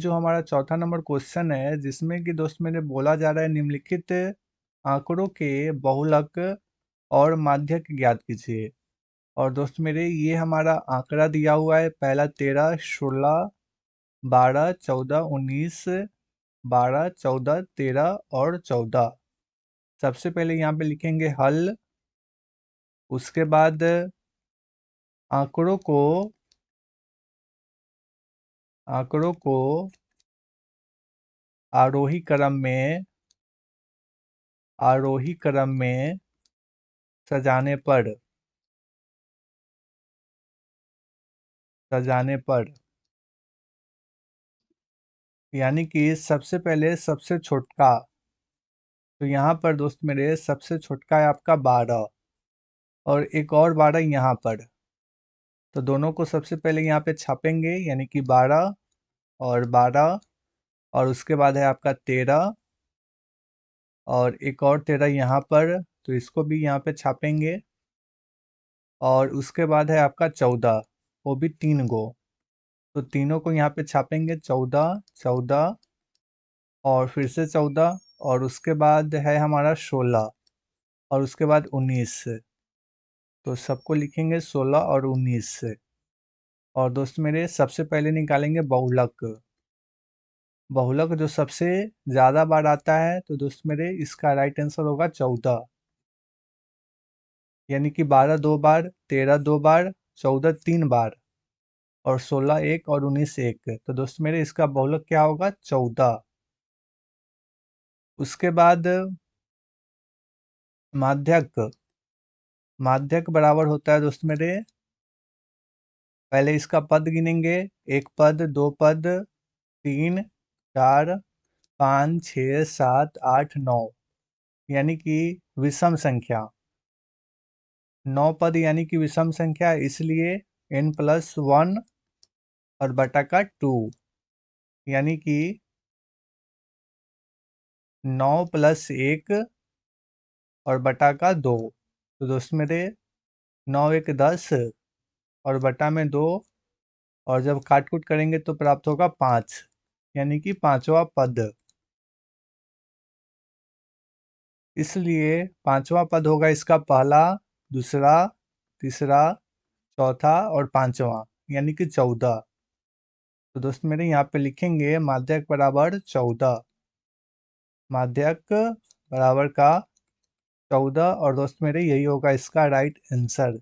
जो हमारा चौथा नंबर क्वेश्चन है जिसमें कि दोस्त मेरे बोला जा रहा है निम्नलिखित आंकड़ों के बहुलक और माध्यक ज्ञात कीजिए। और दोस्त मेरे ये हमारा आंकड़ा दिया हुआ है, पहला 13, 16, 12, 14, 19, 12, 14, 13 और 14। सबसे पहले यहाँ पे लिखेंगे हल। उसके बाद आंकड़ों को आंकड़ों को आरोही क्रम में सजाने पर यानी कि सबसे पहले सबसे छोटका। तो यहाँ पर दोस्त मेरे सबसे छोटका है आपका 12 और एक और 12 यहाँ पर। तो दोनों को सबसे पहले यहाँ पे छापेंगे यानी कि 12 और 12 और उसके बाद है आपका 13 और एक और 13 यहाँ पर, तो इसको भी यहाँ पे छापेंगे। और उसके बाद है आपका 14, वो भी 3 गो, तो तीनों को यहाँ पे छापेंगे 14, 14 और फिर से 14 और उसके बाद है हमारा 16 और उसके बाद 19। तो सबको लिखेंगे 16 और 19 से। और दोस्त मेरे सबसे पहले निकालेंगे बहुलक। बहुलक जो सबसे ज़्यादा बार आता है, तो दोस्त मेरे इसका राइट आंसर होगा 14। यानी कि 12 दो बार, 13 दो बार, 14 3 बार और 16 एक और 19 एक। तो दोस्त मेरे इसका बहुलक क्या होगा? 14। उसके बाद माध्यक। माध्यक बराबर होता है दोस्त मेरे, पहले इसका पद गिनेंगे। एक पद, दो पद, 3, 4, 5, 6, 7, 8, 9 यानी कि विषम संख्या। 9 पद यानी कि विषम संख्या, इसलिए n+1 और बटा का 2 यानी कि 9 + 1 और बटा का 2। तो दोस्त मेरे 9 1 10 और बटा में 2 और जब काट कूट करेंगे तो प्राप्त होगा 5 यानी कि पांचवा पद। इसलिए पांचवा पद होगा इसका पहला, दूसरा, तीसरा, चौथा और पांचवा यानी कि 14। तो दोस्त मेरे यहाँ पे लिखेंगे माध्यक बराबर 14। माध्यक बराबर का 14 और दोस्त मेरे यही होगा इसका राइट आंसर।